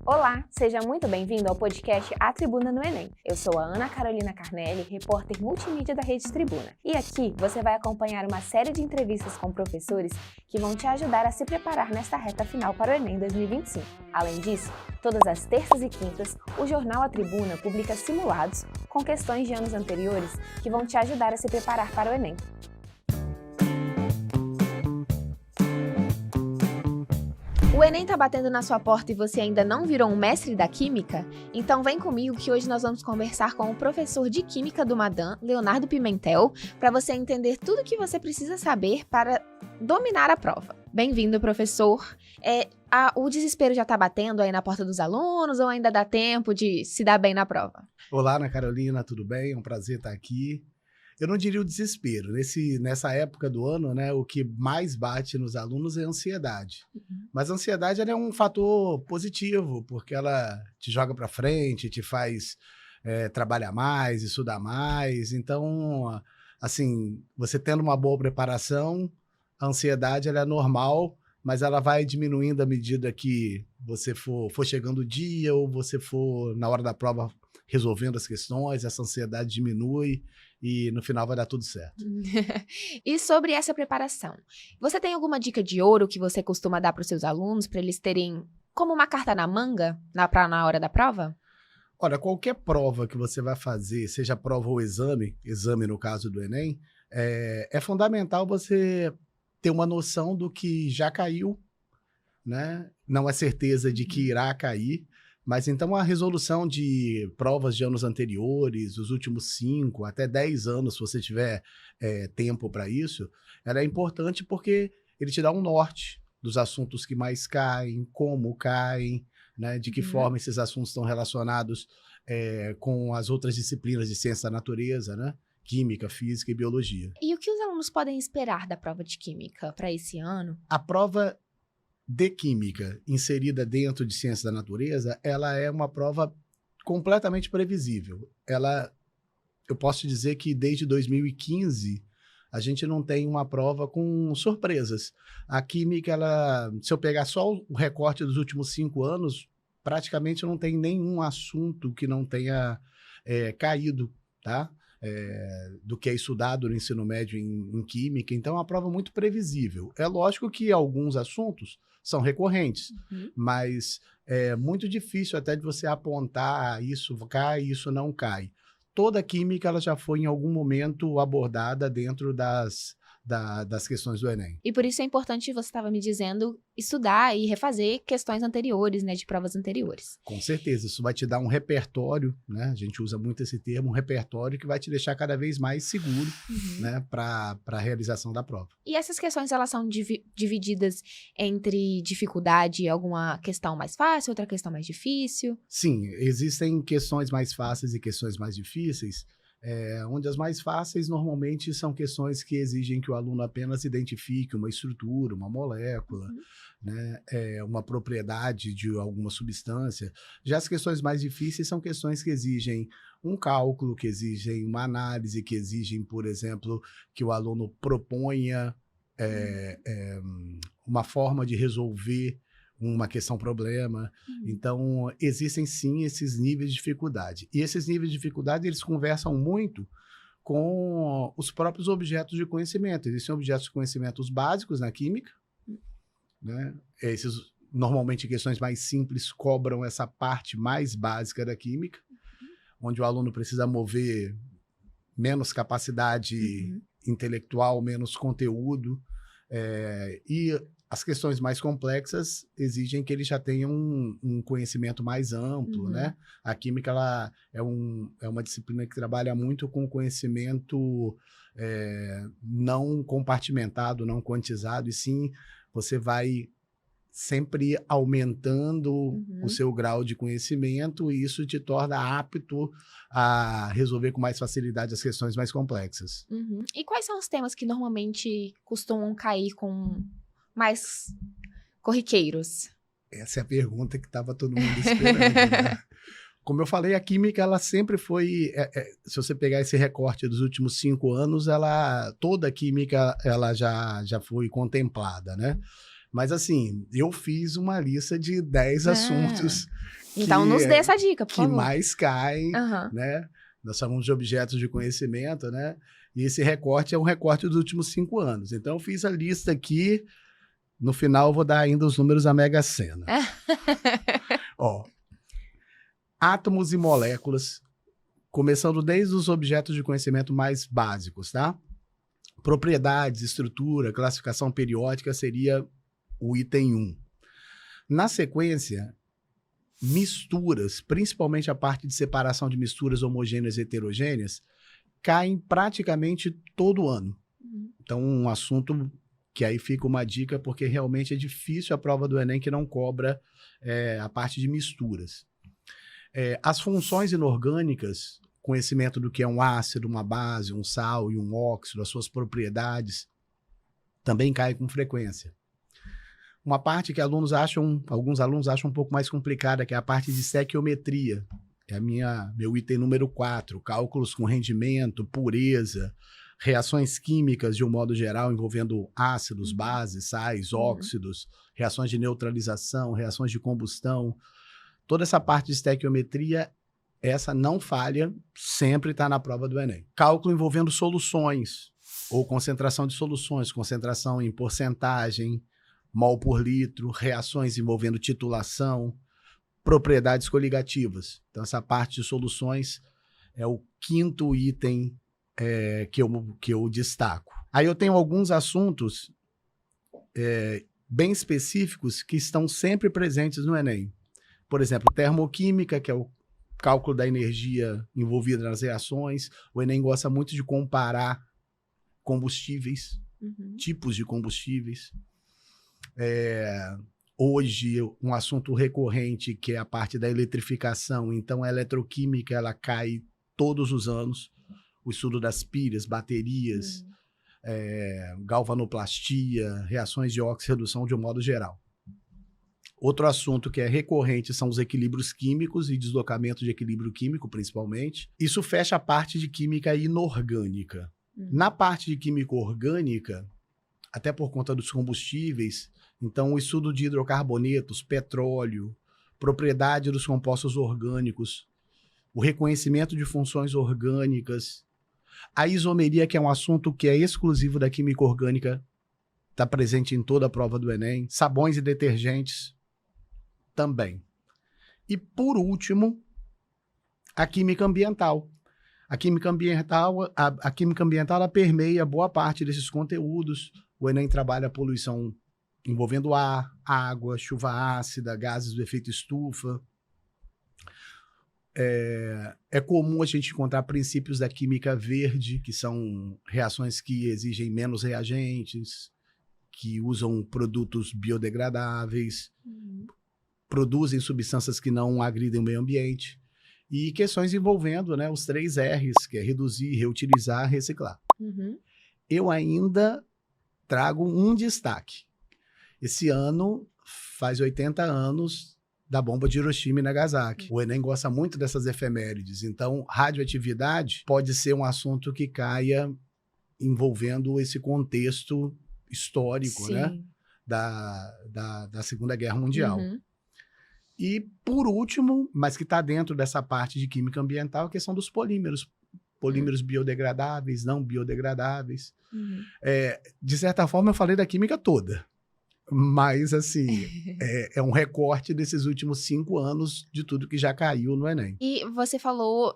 Olá, seja muito bem-vindo ao podcast A Tribuna no Enem. Eu sou a Ana Carolina Carnelli, repórter multimídia da Rede Tribuna. E aqui você vai acompanhar uma série de entrevistas com professores que vão te ajudar a se preparar nesta reta final para o Enem 2025. Além disso, todas as terças e quintas, o jornal A Tribuna publica simulados com questões de anos anteriores que vão te ajudar a se preparar para o Enem. O Enem tá batendo na sua porta e você ainda não virou um mestre da Química? Então vem comigo que hoje nós vamos conversar com o professor de Química do Madan, Leonardo Pimentel, para você entender tudo o que você precisa saber para dominar a prova. Bem-vindo, professor. O desespero já tá batendo aí na porta dos alunos ou ainda dá tempo de se dar bem na prova? Olá, Ana Carolina, tudo bem? É um prazer estar aqui. Eu não diria o desespero. Nessa época do ano, né, o que mais bate nos alunos é a ansiedade. Mas a ansiedade ela é um fator positivo, porque ela te joga para frente, te faz trabalhar mais, estudar mais. Então, assim, você tendo uma boa preparação, a ansiedade ela é normal, mas ela vai diminuindo à medida que você for chegando o dia ou você for, na hora da prova, resolvendo as questões, essa ansiedade diminui e no final vai dar tudo certo. E sobre essa preparação, você tem alguma dica de ouro que você costuma dar para os seus alunos, para eles terem como uma carta na manga na hora da prova? Olha, qualquer prova que você vai fazer, seja prova ou exame no caso do Enem, é fundamental você ter uma noção do que já caiu, né? Não é certeza de que irá cair, mas então a resolução de provas de anos anteriores, os últimos 5 até 10 anos, se você tiver tempo para isso, ela é importante porque ele te dá um norte dos assuntos que mais caem, como caem, né, de que forma esses assuntos estão relacionados com as outras disciplinas de ciência da natureza, né? Química, física e biologia. E o que os alunos podem esperar da prova de Química para esse ano? A prova de Química inserida dentro de ciência da natureza, ela é uma prova completamente previsível. Eu posso te dizer que desde 2015 a gente não tem uma prova com surpresas. A Química, se eu pegar só o recorte dos últimos 5 anos, praticamente não tem nenhum assunto que não tenha caído, tá? Do que é estudado no ensino médio em Química. Então, é uma prova muito previsível. É lógico que alguns assuntos são recorrentes, mas é muito difícil até de você apontar isso cai, isso não cai. Toda a Química ela já foi em algum momento abordada dentro das questões do Enem. E por isso é importante, você estava me dizendo, estudar e refazer questões anteriores, né, de provas anteriores. Com certeza, isso vai te dar um repertório, né? A gente usa muito esse termo, um repertório que vai te deixar cada vez mais seguro, né, para a realização da prova. E essas questões, elas são divididas entre dificuldade, alguma questão mais fácil, outra questão mais difícil? Sim, existem questões mais fáceis e questões mais difíceis. Onde as mais fáceis normalmente são questões que exigem que o aluno apenas identifique uma estrutura, uma molécula, né, uma propriedade de alguma substância. Já as questões mais difíceis são questões que exigem um cálculo, que exigem uma análise, que exigem, por exemplo, que o aluno proponha uma forma de resolver uma questão-problema. Então, existem sim esses níveis de dificuldade. E esses níveis de dificuldade, eles conversam muito com os próprios objetos de conhecimento. Existem objetos de conhecimento básicos na Química, né? Normalmente, questões mais simples cobram essa parte mais básica da Química, onde o aluno precisa mover menos capacidade intelectual, menos conteúdo, e as questões mais complexas exigem que ele já tenha um conhecimento mais amplo, né? A Química ela é uma disciplina que trabalha muito com conhecimento não compartimentado, não quantizado, e sim você vai sempre aumentando o seu grau de conhecimento e isso te torna apto a resolver com mais facilidade as questões mais complexas. E quais são os temas que normalmente costumam cair com mais corriqueiros? Essa é a pergunta que estava todo mundo esperando, né? Como eu falei, a Química, ela sempre foi... se você pegar esse recorte dos últimos 5 anos, toda a Química ela já foi contemplada, né? Mas, assim, eu fiz uma lista de 10 assuntos Então, nos dê essa dica, por que favor. mais caem, Aham. né? Nós chamamos de objetos de conhecimento, né? E esse recorte é um recorte dos últimos 5 anos. Então, eu fiz a lista aqui. No final, eu vou dar ainda os números da Mega Sena. Ó, átomos e moléculas, começando desde os objetos de conhecimento mais básicos, tá? Propriedades, estrutura, classificação periódica seria o item 1. Na sequência, misturas, principalmente a parte de separação de misturas homogêneas e heterogêneas, caem praticamente todo ano. Então, um assunto que aí fica uma dica, porque realmente é difícil a prova do Enem que não cobra a parte de misturas. As funções inorgânicas, conhecimento do que é um ácido, uma base, um sal e um óxido, as suas propriedades, também cai com frequência. Uma parte que alguns alunos acham um pouco mais complicada, que é a parte de estequiometria. É meu item número 4, cálculos com rendimento, pureza, reações químicas de um modo geral, envolvendo ácidos, bases, sais, óxidos, reações de neutralização, reações de combustão. Toda essa parte de estequiometria, essa não falha, sempre está na prova do Enem. Cálculo envolvendo soluções, ou concentração de soluções, concentração em porcentagem, mol por litro, reações envolvendo titulação, propriedades coligativas. Então, essa parte de soluções é o 5º item que eu destaco. Aí eu tenho alguns assuntos bem específicos que estão sempre presentes no Enem. Por exemplo, termoquímica, que é o cálculo da energia envolvida nas reações. O Enem gosta muito de comparar combustíveis, tipos de combustíveis. Hoje, um assunto recorrente, que é a parte da eletrificação. Então, a eletroquímica, ela cai todos os anos. O estudo das pilhas, baterias, galvanoplastia, reações de óxido-redução de um modo geral. Outro assunto que é recorrente são os equilíbrios químicos e deslocamento de equilíbrio químico, principalmente. Isso fecha a parte de química inorgânica. Na parte de química orgânica, até por conta dos combustíveis, então o estudo de hidrocarbonetos, petróleo, propriedade dos compostos orgânicos, o reconhecimento de funções orgânicas, a isomeria, que é um assunto que é exclusivo da química orgânica, está presente em toda a prova do Enem, sabões e detergentes também. E, por último, a química ambiental. A química ambiental ela permeia boa parte desses conteúdos. O Enem trabalha a poluição envolvendo ar, água, chuva ácida, gases do efeito estufa. É comum a gente encontrar princípios da química verde, que são reações que exigem menos reagentes, que usam produtos biodegradáveis, produzem substâncias que não agridem o meio ambiente, e questões envolvendo, né, os 3 R's, que é reduzir, reutilizar, reciclar. Eu ainda trago um destaque. Esse ano faz 80 anos da bomba de Hiroshima e Nagasaki. O Enem gosta muito dessas efemérides, então radioatividade pode ser um assunto que caia envolvendo esse contexto histórico, né, da Segunda Guerra Mundial. E, por último, mas que está dentro dessa parte de química ambiental, a questão dos polímeros. Polímeros biodegradáveis, não biodegradáveis. De certa forma, eu falei da química toda. Mas, assim, é um recorte desses últimos 5 anos de tudo que já caiu no Enem. E você falou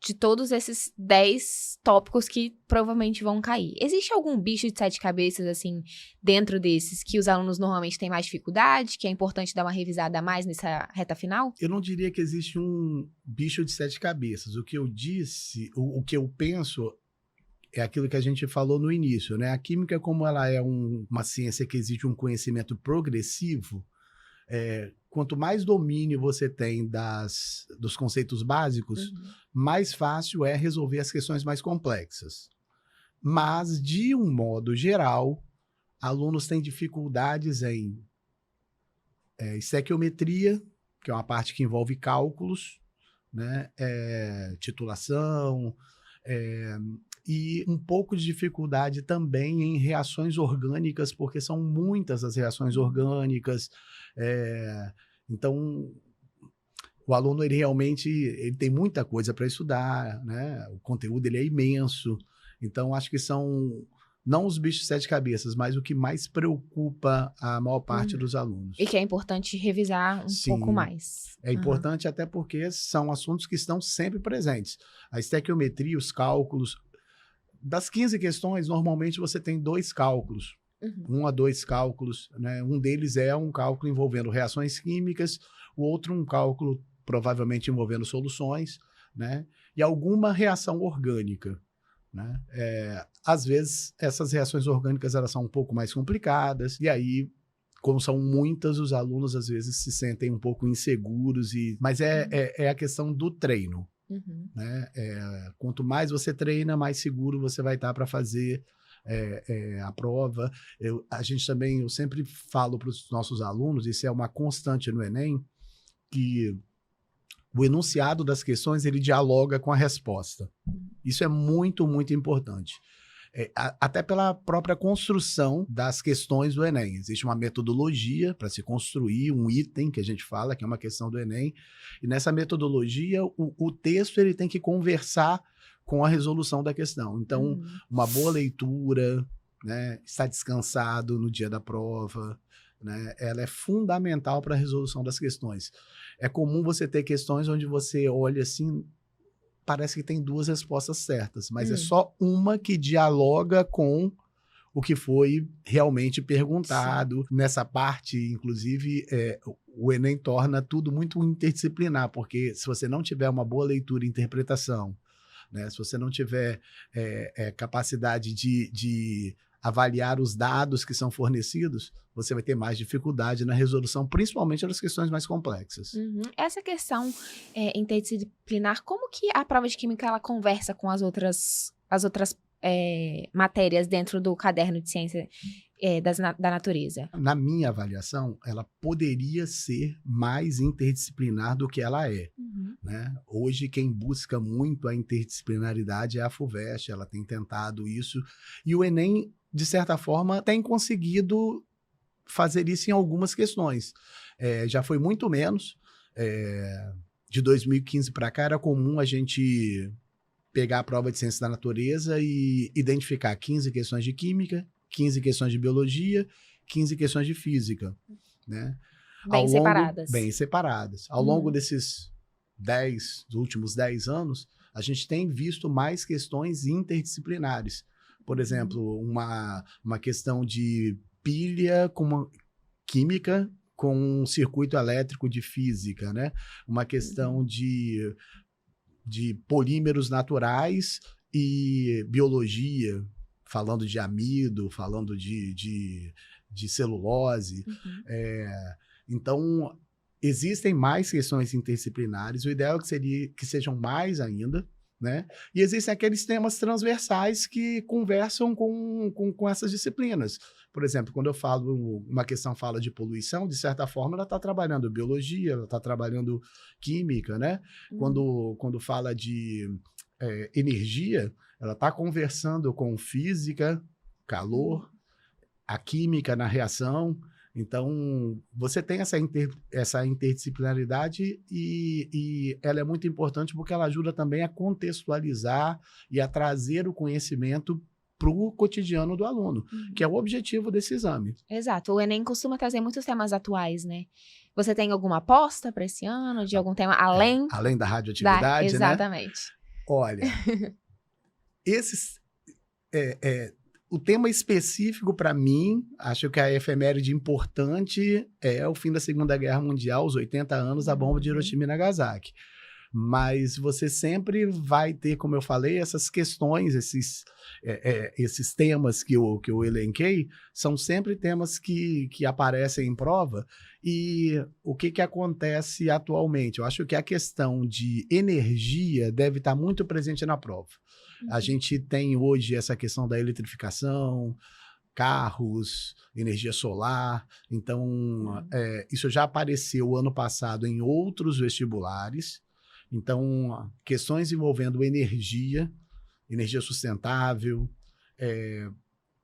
de todos esses 10 tópicos que provavelmente vão cair. Existe algum bicho de 7 cabeças, assim, dentro desses, que os alunos normalmente têm mais dificuldade, que é importante dar uma revisada a mais nessa reta final? Eu não diria que existe um bicho de 7 cabeças. O que eu disse, o que eu penso é aquilo que a gente falou no início, né? A química, como ela é uma ciência que exige um conhecimento progressivo, quanto mais domínio você tem dos conceitos básicos, mais fácil é resolver as questões mais complexas. Mas, de um modo geral, alunos têm dificuldades em estequiometria, que é uma parte que envolve cálculos, né? Titulação, e um pouco de dificuldade também em reações orgânicas, porque são muitas as reações orgânicas. Então, o aluno ele tem muita coisa para estudar, né? O conteúdo ele é imenso. Então, acho que são não os bichos de sete cabeças, mas o que mais preocupa a maior parte dos alunos. E que é importante revisar pouco mais. É importante até porque são assuntos que estão sempre presentes. A estequiometria, os cálculos. Das 15 questões, normalmente você tem 2 cálculos. 1 a 2 cálculos, né? Um deles é um cálculo envolvendo reações químicas, o outro um cálculo provavelmente envolvendo soluções, né? E alguma reação orgânica, né? Às vezes, essas reações orgânicas elas são um pouco mais complicadas, e aí, como são muitas, os alunos às vezes se sentem um pouco inseguros, mas é a questão do treino. Né? Quanto mais você treina, mais seguro você vai estar para fazer a prova. Eu sempre falo para os nossos alunos, isso é uma constante no Enem, que o enunciado das questões, ele dialoga com a resposta. Isso é muito, muito importante. Até pela própria construção das questões do Enem. Existe uma metodologia para se construir um item, que a gente fala, que é uma questão do Enem. E nessa metodologia, o texto ele tem que conversar com a resolução da questão. Então, uma boa leitura, né, estar descansado no dia da prova, né, ela é fundamental para a resolução das questões. É comum você ter questões onde você olha assim, parece que tem 2 respostas certas, mas é só uma que dialoga com o que foi realmente perguntado. Sim. Nessa parte, inclusive, o Enem torna tudo muito interdisciplinar, porque se você não tiver uma boa leitura e interpretação, né, se você não tiver capacidade de avaliar os dados que são fornecidos, você vai ter mais dificuldade na resolução, principalmente das questões mais complexas. Essa questão interdisciplinar, como que a prova de química ela conversa com as outras matérias dentro do caderno de ciência da natureza? Na minha avaliação, ela poderia ser mais interdisciplinar do que ela é. Né? Hoje, quem busca muito a interdisciplinaridade é a FUVEST, ela tem tentado isso, e o Enem, de certa forma, tem conseguido fazer isso em algumas questões. Já foi muito menos. De 2015 para cá, era comum a gente pegar a prova de ciência da natureza e identificar 15 questões de química, 15 questões de biologia, 15 questões de física. Né? Bem separadas. Ao longo desses dos últimos 10 anos, a gente tem visto mais questões interdisciplinares. Por exemplo, uma questão de pilha química com um circuito elétrico de física, né? Uma questão de polímeros naturais e biologia, falando de amido, falando de celulose. Então, existem mais questões interdisciplinares. O ideal é que sejam mais ainda. Né? E existem aqueles temas transversais que conversam com essas disciplinas. Por exemplo, quando eu falo, uma questão fala de poluição, de certa forma ela está trabalhando biologia, ela está trabalhando química, né? Quando fala de energia, ela está conversando com física, calor, a química na reação. Então, você tem essa interdisciplinaridade e ela é muito importante porque ela ajuda também a contextualizar e a trazer o conhecimento para o cotidiano do aluno, que é o objetivo desse exame. Exato. O Enem costuma trazer muitos temas atuais, né? Você tem alguma aposta para esse ano de algum tema além? Além da radioatividade, exatamente. Né? Olha, o tema específico para mim, acho que a efeméride importante é o fim da Segunda Guerra Mundial, os 80 anos da bomba de Hiroshima e Nagasaki. Mas você sempre vai ter, como eu falei, essas questões, esses temas que eu elenquei, são sempre temas que aparecem em prova. E o que acontece atualmente? Eu acho que a questão de energia deve estar muito presente na prova. A gente tem hoje essa questão da eletrificação, carros, energia solar. Então, isso já apareceu ano passado em outros vestibulares. Então, questões envolvendo energia energia sustentável,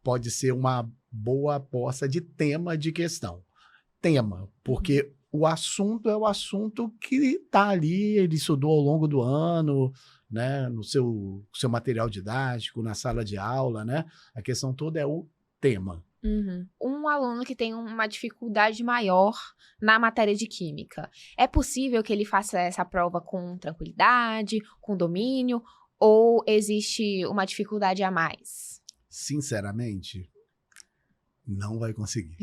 pode ser uma boa aposta de tema de questão. Tema, porque o assunto é o assunto que está ali, ele estudou ao longo do ano, né, no seu material didático, na sala de aula, né? A questão toda é o tema. Uhum. Um aluno que tem uma dificuldade maior na matéria de química, é possível que ele faça essa prova com tranquilidade, com domínio, ou existe uma dificuldade a mais? Sinceramente, não vai conseguir.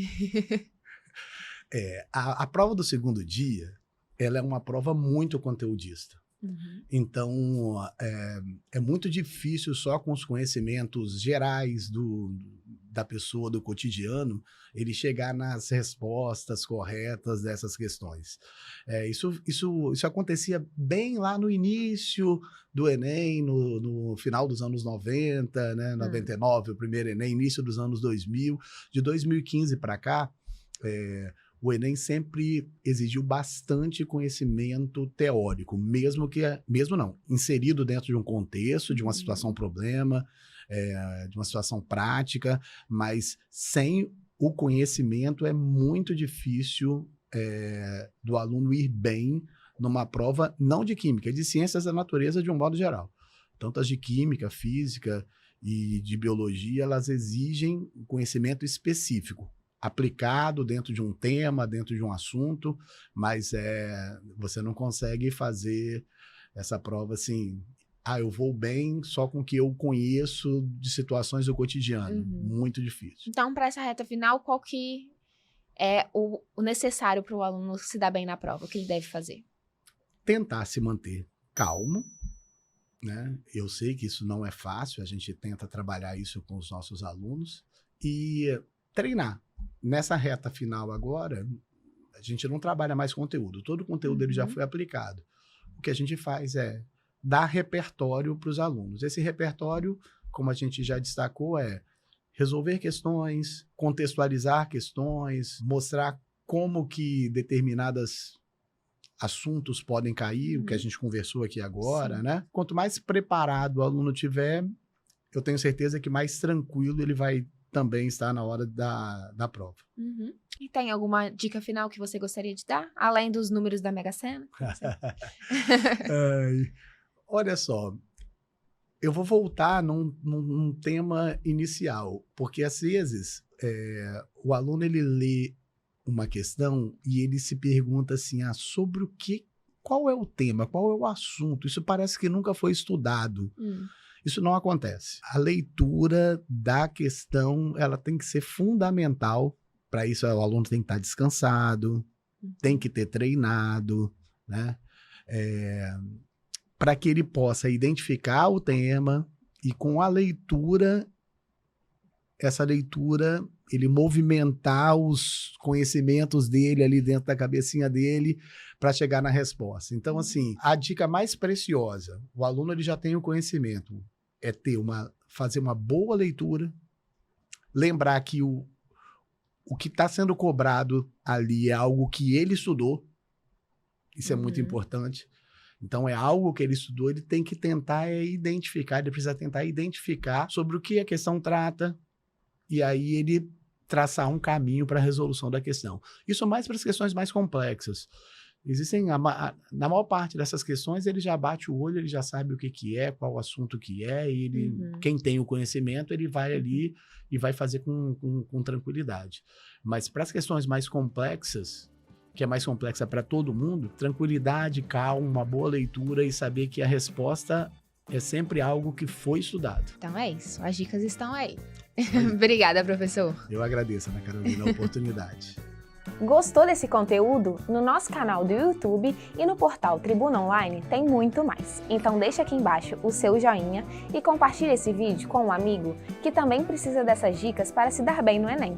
A prova do segundo dia, ela é uma prova muito conteudista. Uhum. Então, é muito difícil só com os conhecimentos gerais da pessoa, do cotidiano, ele chegar nas respostas corretas dessas questões. Isso acontecia bem lá no início do Enem, no final dos anos 90, né, 99, o primeiro Enem, início dos anos 2000. De 2015 para cá, o Enem sempre exigiu bastante conhecimento teórico, inserido dentro de um contexto, de uma situação problema, de uma situação prática, mas sem o conhecimento é muito difícil do aluno ir bem numa prova, não de química, de ciências da natureza de um modo geral. Tanto as de química, física e de biologia, elas exigem conhecimento específico, aplicado dentro de um tema, dentro de um assunto, mas você não consegue fazer essa prova assim, eu vou bem só com o que eu conheço de situações do cotidiano. Uhum. Muito difícil. Então, para essa reta final, qual que é o necessário para o aluno se dar bem na prova? O que ele deve fazer? Tentar se manter calmo, né? Eu sei que isso não é fácil, a gente tenta trabalhar isso com os nossos alunos e treinar. Nessa reta final agora, a gente não trabalha mais conteúdo. Todo o conteúdo ele já foi aplicado. O que a gente faz é dar repertório para os alunos. Esse repertório, como a gente já destacou, é resolver questões, contextualizar questões, mostrar como que determinados assuntos podem cair, o que a gente conversou aqui agora, né? Quanto mais preparado o aluno tiver, eu tenho certeza que mais tranquilo ele vai também estar na hora da prova. Uhum. E tem alguma dica final que você gostaria de dar? Além dos números da Mega Sena? Olha só, eu vou voltar num tema inicial, porque às vezes o aluno ele lê uma questão e ele se pergunta assim, sobre o que, qual é o tema, qual é o assunto? Isso parece que nunca foi estudado. Isso não acontece. A leitura da questão, ela tem que ser fundamental. Para isso, o aluno tem que estar descansado, tem que ter treinado, né? Para que ele possa identificar o tema e com a leitura, essa leitura, ele movimentar os conhecimentos dele ali dentro da cabecinha dele para chegar na resposta. Então, assim, a dica mais preciosa, o aluno ele já tem o conhecimento, é fazer uma boa leitura, lembrar que o que está sendo cobrado ali é algo que ele estudou, isso é muito importante. Então, é algo que ele estudou, ele tem que tentar identificar, ele precisa tentar identificar sobre o que a questão trata, e aí ele traçar um caminho para a resolução da questão. Isso mais para as questões mais complexas. Existem, na maior parte dessas questões, ele já bate o olho, ele já sabe o que é, qual o assunto que é, e quem tem o conhecimento, ele vai ali e vai fazer com tranquilidade. Mas para as questões mais complexas, que é mais complexa para todo mundo, tranquilidade, calma, uma boa leitura e saber que a resposta é sempre algo que foi estudado. Então é isso, as dicas estão aí. Obrigada, professor. Eu agradeço, Ana Carolina, a oportunidade. Gostou desse conteúdo? No nosso canal do YouTube e no portal Tribuna Online tem muito mais. Então deixa aqui embaixo o seu joinha e compartilhe esse vídeo com um amigo que também precisa dessas dicas para se dar bem no Enem.